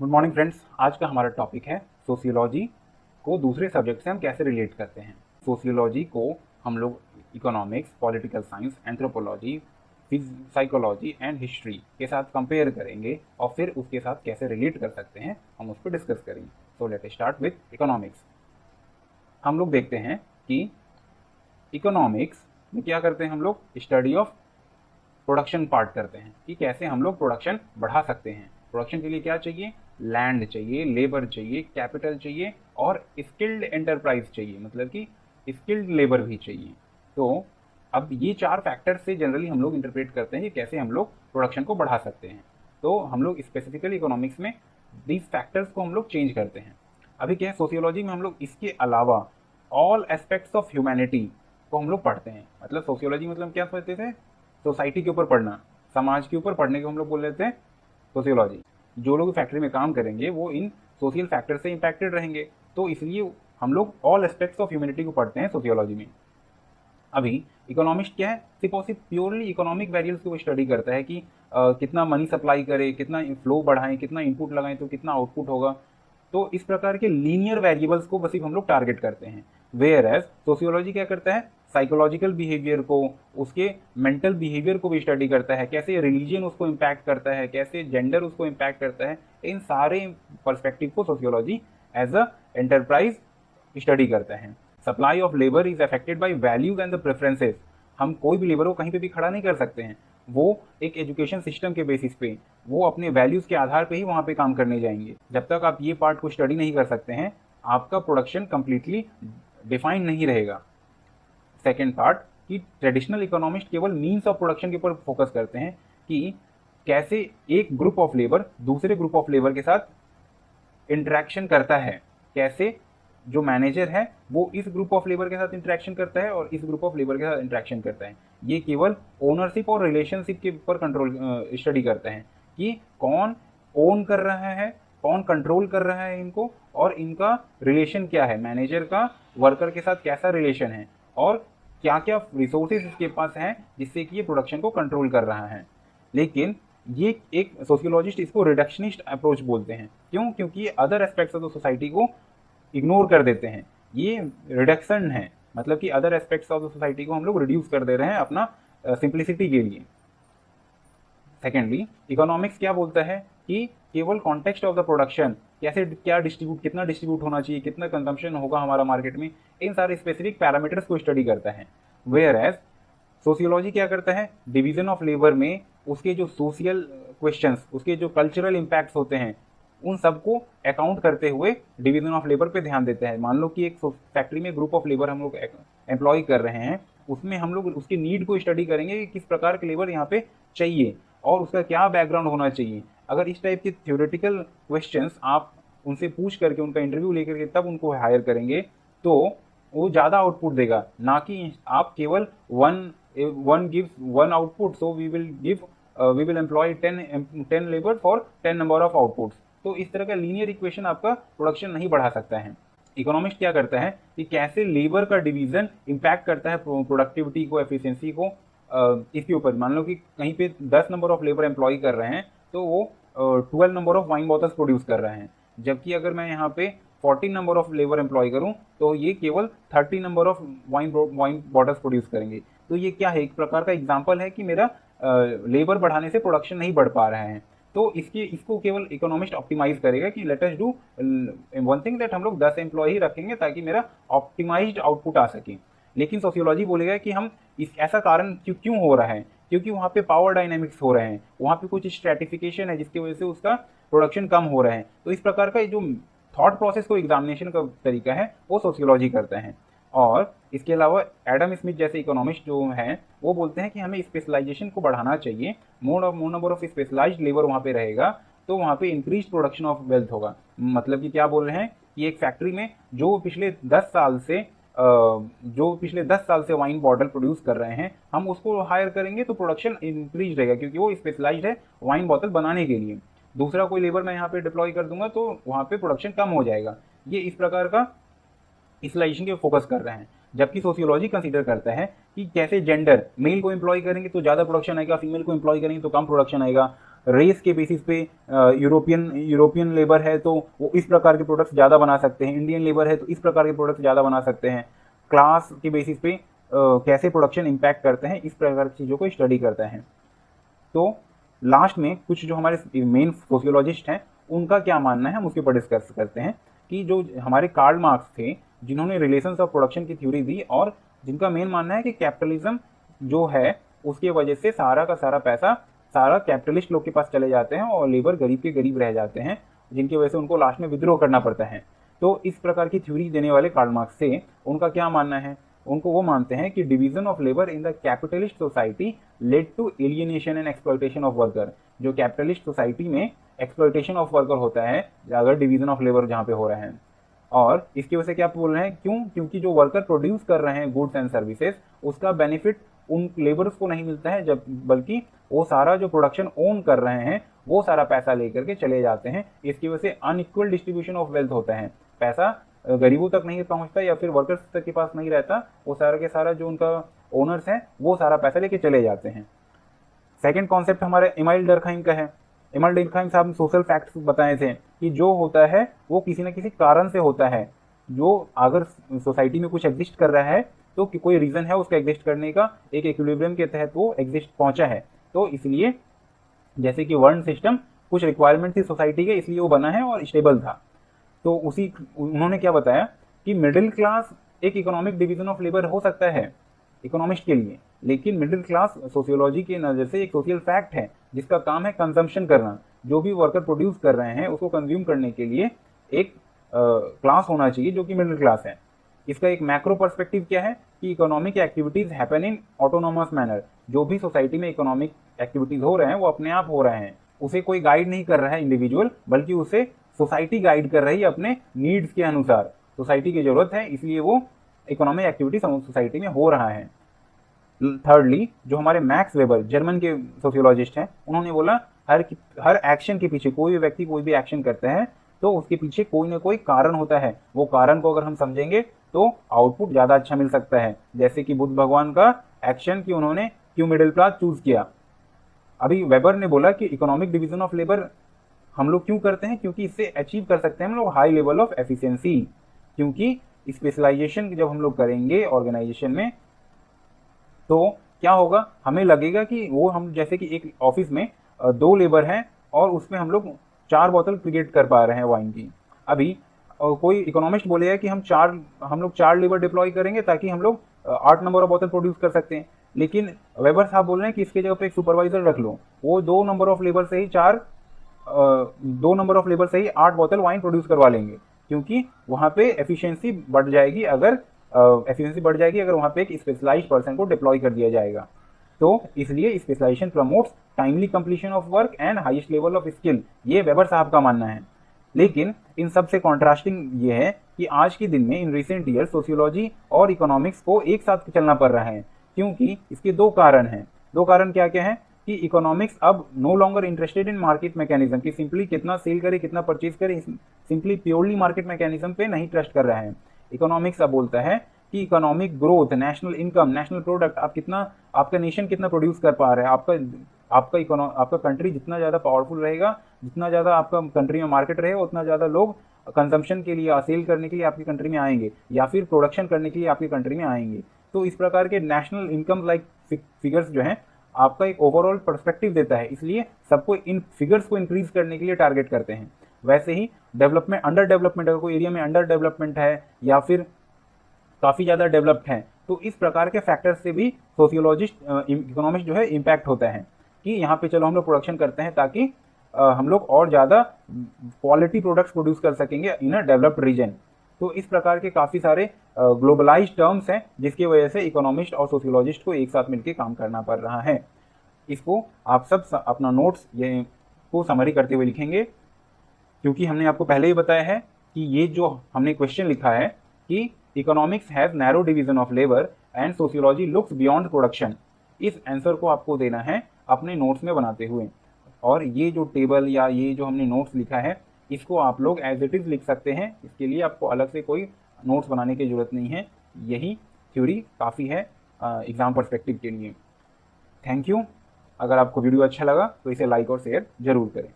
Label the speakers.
Speaker 1: Good morning friends. आज का हमारा टॉपिक है सोशियोलॉजी को दूसरे सब्जेक्ट से हम कैसे रिलेट करते हैं। सोशियोलॉजी को हम लोग economics, political science, anthropology, psychology and history के साथ कंपेयर करेंगे और फिर उसके साथ कैसे रिलेट कर सकते हैं हम उस पर डिस्कस करेंगे। So let start with economics. हम लोग देखते हैं कि इकोनॉमिक्स में क्या करते हैं, हम लोग स्टडी ऑफ प्रोडक्शन पार्ट करते हैं कि कैसे हम लोग प्रोडक्शन बढ़ा सकते हैं। प्रोडक्शन के लिए क्या चाहिए? लैंड चाहिए, लेबर चाहिए, कैपिटल चाहिए और स्किल्ड एंटरप्राइज चाहिए, मतलब कि स्किल्ड लेबर भी चाहिए। तो अब ये चार फैक्टर से जनरली हम लोग इंटरप्रेट करते हैं कि कैसे हम लोग प्रोडक्शन को बढ़ा सकते हैं। तो हम लोग स्पेसिफिकली इकोनॉमिक्स में दीज फैक्टर्स को हम लोग चेंज करते हैं। अभी क्या है, सोशियोलॉजी में हम लोग इसके अलावा ऑल एस्पेक्ट्स ऑफ ह्यूमैनिटी को हम लोग पढ़ते हैं। मतलब सोशियोलॉजी मतलब क्या समझते थे? सोसाइटी के ऊपर पढ़ना, समाज के ऊपर पढ़ने को हम लोग बोल लेते हैं सोशियोलॉजी। जो लोग फैक्ट्री में काम करेंगे वो इन सोशल फैक्टर से इम्पैक्टेड रहेंगे, तो इसलिए हम लोग ऑल एस्पेक्ट्स ऑफ ह्यूमैनिटी को पढ़ते हैं सोशियोलॉजी में। अभी इकोनॉमिस्ट क्या है, सिर्फ और सिर्फ प्योरली इकोनॉमिक वेरिएबल्स को स्टडी करता है कि कितना मनी सप्लाई करे, कितना फ्लो बढ़ाएं, कितना इनपुट लगाएं तो कितना आउटपुट होगा। तो इस प्रकार के लीनियर वेरिएबल्स को बस हम लोग टारगेट करते हैं। वेयर एज सोशियोलॉजी क्या करता है, साइकोलॉजिकल बिहेवियर को, उसके मेंटल बिहेवियर को भी स्टडी करता है, कैसे रिलीजन उसको इम्पैक्ट करता है, कैसे जेंडर उसको इम्पैक्ट करता है। इन सारे पर्सपेक्टिव को sociology as a enterprise study करता है। Supply of labour is affected by values and the preferences. हम कोई भी लेबर को कहीं पे भी खड़ा नहीं कर सकते हैं, वो एक एजुकेशन सिस्टम के बेसिस पे, वो अपने वैल्यूज के आधार पे ही वहाँ पे काम करने जाएंगे। जब तक आप ये पार्ट को स्टडी नहीं कर सकते हैं, आपका प्रोडक्शन कंप्लीटली डिफाइन नहीं रहेगा। सेकेंड पार्ट कि ट्रेडिशनल इकोनॉमिस्ट केवल मीन्स ऑफ प्रोडक्शन के ऊपर फोकस करते हैं कि कैसे एक ग्रुप ऑफ लेबर दूसरे ग्रुप ऑफ लेबर के साथ इंटरेक्शन करता है, कैसे जो मैनेजर है वो इस ग्रुप ऑफ लेबर के साथ इंटरेक्शन करता है और इस ग्रुप ऑफ लेबर के साथ इंटरेक्शन करता है। ये केवल ओनरशिप और रिलेशनशिप के ऊपर कंट्रोल स्टडी करते हैं कि कौन ओन कर रहा है, कौन कंट्रोल कर रहा है इनको, और इनका रिलेशन क्या है, मैनेजर का वर्कर के साथ कैसा रिलेशन है और क्या क्या रिसोर्सेज इसके पास हैं जिससे कि ये प्रोडक्शन को कंट्रोल कर रहा है। लेकिन ये एक सोशियोलॉजिस्ट इसको रिडक्शनिस्ट अप्रोच बोलते हैं। क्यों? क्योंकि ये other aspects of the society को इग्नोर कर देते हैं। ये रिडक्शन है, मतलब कि other aspects of the society को हम लोग रिड्यूस कर दे रहे हैं अपना सिंप्लिसिटी के लिए। सेकेंडली इकोनॉमिक्स क्या बोलता है कि केवल कॉन्टेक्स्ट ऑफ द प्रोडक्शन, कैसे क्या डिस्ट्रीब्यूट, कितना डिस्ट्रीब्यूट होना चाहिए, कितना कंजम्पशन होगा हमारा मार्केट में, इन सारे स्पेसिफिक पैरामीटर्स को स्टडी करता है। वेयर एज सोशियोलॉजी क्या करता है, डिवीजन ऑफ लेबर में उसके जो सोशल क्वेश्चंस, उसके जो कल्चरल इम्पैक्ट्स होते हैं, उन सबको अकाउंट करते हुए डिवीजन ऑफ लेबर पे ध्यान देते हैं। मान लो कि एक फैक्ट्री में ग्रुप ऑफ लेबर हम लोग एम्प्लॉय कर रहे हैं, उसमें हम लोग उसकी नीड को स्टडी करेंगे कि किस प्रकार के लेबर यहाँ पे चाहिए और उसका क्या बैकग्राउंड होना चाहिए। अगर इस टाइप के थ्योरेटिकल क्वेश्चंस आप उनसे पूछ करके, उनका इंटरव्यू लेकर के तब उनको हायर करेंगे तो वो ज़्यादा आउटपुट देगा, ना कि आप केवल one gives one output, so we will employ 10 labour for 10 number of outputs. तो इस तरह का लीनियर इक्वेशन आपका प्रोडक्शन नहीं बढ़ा सकता है। इकोनॉमिस्ट क्या करता है कि कैसे लेबर का डिवीजन इम्पैक्ट करता है प्रोडक्टिविटी को, एफिशिएंसी को। इसके ऊपर मान लो कि कहीं पे 10 नंबर ऑफ लेबर एम्प्लॉय कर रहे हैं तो वो 12 number of wine bottles produce कर रहे हैं, जबकि अगर मैं यहाँ पे 14 नंबर ऑफ लेबर एम्प्लॉय करूँ तो ये केवल 30 number of wine bottles produce करेंगे। तो ये क्या है, एक प्रकार का एग्जाम्पल है कि मेरा लेबर बढ़ाने से प्रोडक्शन नहीं बढ़ पा रहे हैं। तो इसको केवल इकोनॉमिस्ट ऑप्टिमाइज करेगा कि let us do one thing that हम लोग 10 एम्प्लॉय ही रखेंगे ताकि मेरा ऑप्टिमाइज्ड आउटपुट आ सके। लेकिन सोशियोलॉजी बोलेगा कि हम इस ऐसा कारण क्यों हो रहा है, क्योंकि वहाँ पे पावर डायनेमिक्स हो रहे हैं, वहाँ पे कुछ स्ट्रेटिफिकेशन है जिसकी वजह से उसका प्रोडक्शन कम हो रहा है। तो इस प्रकार का जो थॉट प्रोसेस को एग्जामिनेशन का तरीका है वो सोशियोलॉजी करता है। और इसके अलावा एडम स्मिथ जैसे इकोनॉमिस्ट जो हैं वो बोलते हैं कि हमें स्पेशलाइजेशन को बढ़ाना चाहिए, more number of specialised labour वहाँ पे रहेगा तो वहाँ पे इंक्रीज प्रोडक्शन ऑफ वेल्थ होगा। मतलब कि क्या बोल रहे हैं कि एक फैक्ट्री में जो पिछले 10 साल से वाइन बॉटल प्रोड्यूस कर रहे हैं, हम उसको हायर करेंगे तो प्रोडक्शन इंक्रीज रहेगा क्योंकि वो स्पेशलाइज्ड है वाइन बॉटल बनाने के लिए। दूसरा कोई लेबर मैं यहाँ पे डिप्लॉय कर दूंगा तो वहाँ पे प्रोडक्शन कम हो जाएगा। ये इस प्रकार का स्पेशलाइजेशन के फोकस कर रहे हैं। जबकि सोशियोलॉजी कंसीडर करता है कि कैसे जेंडर, मेल को एम्प्लॉय करेंगे तो ज़्यादा प्रोडक्शन आएगा, फीमेल को एम्प्लॉय करेंगे तो कम प्रोडक्शन आएगा। रेस के बेसिस पे यूरोपियन लेबर है तो वो इस प्रकार के प्रोडक्ट्स ज़्यादा बना सकते हैं, इंडियन लेबर है तो इस प्रकार के प्रोडक्ट्स ज़्यादा बना सकते हैं, क्लास के बेसिस पे कैसे प्रोडक्शन इम्पैक्ट करते हैं, इस प्रकार की चीज़ों को स्टडी करता है। तो लास्ट में कुछ जो हमारे मेन सोशियोलॉजिस्ट हैं उनका क्या मानना है हम उसके ऊपर डिस्कस करते हैं कि जो हमारे कार्ल मार्क्स थे जिन्होंने रिलेशंस ऑफ प्रोडक्शन की थ्योरी दी और जिनका मेन मानना है कि कैपिटलिज्म जो है उसके वजह से सारा का सारा पैसा सारा कैपिटलिस्ट लोग के पास चले जाते हैं और लेबर गरीब के गरीब रह जाते हैं, जिनकी वजह से उनको लास्ट में विद्रोह करना पड़ता है। तो इस प्रकार की थ्योरी देने वाले कार्ल मार्क्स से उनका क्या मानना है, उनको वो मानते हैं कि division of labour in the capitalist society led to alienation and exploitation of worker. जो कैपिटलिस्ट सोसाइटी में एक्सप्लॉयटेशन ऑफ वर्कर होता है अगर डिवीजन ऑफ लेबर जहाँ पे हो रहा है, और इसकी वजह से क्या बोल रहे हैं, क्यों, क्योंकि जो वर्कर प्रोड्यूस कर रहे हैं गुड्स एंड सर्विसेज उसका बेनिफिट उन लेबर्स को नहीं मिलता है, जब बल्कि वो सारा जो प्रोडक्शन ओन कर रहे हैं वो सारा पैसा लेकर के चले जाते हैं। इसकी वजह से अनइक्वल डिस्ट्रीब्यूशन ऑफ वेल्थ होता है, पैसा गरीबों तक नहीं पहुंचता या फिर वर्कर्स तक के पास नहीं रहता, वो सारा के सारा जो उनका ओनर्स हैं वो सारा पैसा लेके चले जाते हैं। सेकंड कॉन्सेप्ट हमारे इमाइल डर्कहाइम का है। इमाइल डर्कहाइम साहब ने सोशल फैक्ट्स बताए थे कि जो होता है वो किसी न किसी कारण से होता है, जो अगर सोसाइटी में कुछ एग्जिस्ट कर रहा है तो कोई रीज़न है उसका एग्जिस्ट करने का, एक इक्विलिब्रियम के तहत वो एग्जिस्ट पहुंचा है। तो इसलिए जैसे कि वर्ण सिस्टम कुछ रिक्वायरमेंट थी सोसाइटी के इसलिए वो बना है और स्टेबल था। तो उसी उन्होंने क्या बताया कि मिडिल क्लास एक इकोनॉमिक डिवीजन ऑफ लेबर हो सकता है इकोनॉमिस्ट के लिए, लेकिन मिडिल क्लास सोशियोलॉजी की नज़र से एक सोशल फैक्ट है जिसका काम है कंजम्पशन करना। जो भी वर्कर प्रोड्यूस कर रहे हैं उसको कंज्यूम करने के लिए एक क्लास होना चाहिए जो कि मिडिल क्लास है। इसका एक मैक्रो पर्सपेक्टिव क्या है कि economic activities happen in autonomous manner. जो भी सोसाइटी में इकोनॉमिक एक्टिविटीज हो रहे हैं वो अपने आप हो रहे हैं, उसे कोई गाइड नहीं कर रहा है इंडिविजुअल, बल्कि उसे सोसाइटी गाइड कर रही है अपने नीड्स के अनुसार। सोसाइटी की जरूरत है इसलिए वो इकोनॉमिक एक्टिविटी सोसाइटी में हो रहा है। थर्डली जो हमारे मैक्स वेबर जर्मन के सोशियोलॉजिस्ट हैं उन्होंने बोला हर एक्शन के पीछे कोई भी व्यक्ति कोई भी एक्शन करता है तो उसके पीछे कोई ना कोई कारण होता है, वो कारण को अगर हम समझेंगे तो आउटपुट ज़्यादा अच्छा मिल सकता है। जैसे कि बुद्ध भगवान का एक्शन कि उन्होंने क्यों मिडिल क्लास चूज किया। अभी वेबर ने बोला कि इकोनॉमिक डिवीजन ऑफ लेबर हम लोग क्यों करते हैं, क्योंकि इससे अचीव कर सकते हैं हम लोग हाई लेवल ऑफ एफिशिएंसी। क्योंकि स्पेशलाइजेशन जब हम लोग करेंगे ऑर्गेनाइजेशन में तो क्या होगा, हमें लगेगा कि वो हम जैसे कि एक ऑफिस में 2 लेबर हैं और उसमें हम लोग 4 बोतल क्रिएट कर पा रहे हैं वाइन की। अभी कोई इकोनॉमिस्ट बोलेगा कि हम लोग 4 लेबर डिप्लॉय करेंगे ताकि हम लोग 8 नंबर ऑफ बोतल प्रोड्यूस कर सकते हैं। लेकिन वेबर साहब बोल रहे हैं कि इसके जगह पे एक सुपरवाइजर रख लो, वो 2 नंबर ऑफ लेबर से ही 8 बोतल वाइन प्रोड्यूस करवा लेंगे, क्योंकि वहाँ पे एफिशिएंसी बढ़ जाएगी अगर वहाँ पे एक स्पेशलाइज्ड पर्सन को डिप्लॉय कर दिया जाएगा। तो इसलिए specialisation promotes timely completion of work and highest level of skill, ये वेबर साहब का मानना है। लेकिन इन सब से कॉन्ट्रास्टिंग ये है कि आज के दिन में इन रिसेंट ईयर सोशियोलॉजी और इकोनॉमिक्स को एक साथ चलना पड़ रहा है, क्योंकि इसके 2 कारण हैं। 2 कारण क्या क्या है कि इकोनॉमिक्स अब no longer interested in market mechanism कि सिंपली कितना सेल करे कितना परचेज करे, सिंपली प्योरली मार्केट मैकेनिज्म पे नहीं ट्रस्ट कर रहा है। इकोनॉमिक्स अब बोलता है कि economic growth, national income, national product, आपका नेशन कितना प्रोड्यूस कर पा रहा है, आपका कंट्री जितना ज़्यादा पावरफुल रहेगा, जितना ज़्यादा आपका कंट्री में मार्केट रहेगा, उतना ज़्यादा लोग कंजम्पशन के लिए सेल करने के लिए आपकी कंट्री में आएंगे या फिर प्रोडक्शन करने के लिए आपकी कंट्री में आएंगे। तो इस प्रकार के नेशनल इनकम लाइक फिगर्स जो हैं आपका एक ओवरऑल पर्सपेक्टिव देता है, इसलिए सबको इन फिगर्स को इंक्रीज करने के लिए टारगेट करते हैं। वैसे ही डेवलपमेंट, अंडर डेवलपमेंट, अगर कोई एरिया में अंडर डेवलपमेंट है या फिर काफ़ी ज़्यादा डेवलप्ड है तो इस प्रकार के फैक्टर्स से भी सोशियोलॉजिस्ट इकोनॉमिस्ट जो है इम्पैक्ट होता है कि यहाँ पे चलो हम लोग प्रोडक्शन करते हैं ताकि हम लोग और ज़्यादा क्वालिटी प्रोडक्ट्स प्रोड्यूस कर सकेंगे इन अ डेवलप्ड रीजन। तो इस प्रकार के काफ़ी सारे ग्लोबलाइज्ड टर्म्स हैं जिसकी वजह से इकोनॉमिस्ट और सोशियोलॉजिस्ट को एक साथ मिलकर काम करना पड़ रहा है। इसको आप सब अपना नोट्स ये को समरी करते हुए लिखेंगे, क्योंकि हमने आपको पहले ही बताया है कि ये जो हमने क्वेश्चन लिखा है कि economics has narrow division of labour and sociology looks beyond production, इस आंसर को आपको देना है अपने नोट्स में बनाते हुए। और ये जो टेबल या ये जो हमने नोट्स लिखा है इसको आप लोग एज इट इज़ लिख सकते हैं, इसके लिए आपको अलग से कोई नोट्स बनाने की ज़रूरत नहीं है, यही थ्योरी काफ़ी है एग्ज़ाम पर्सपेक्टिव के लिए। Thank you. अगर आपको वीडियो अच्छा लगा तो इसे लाइक और शेयर जरूर करें।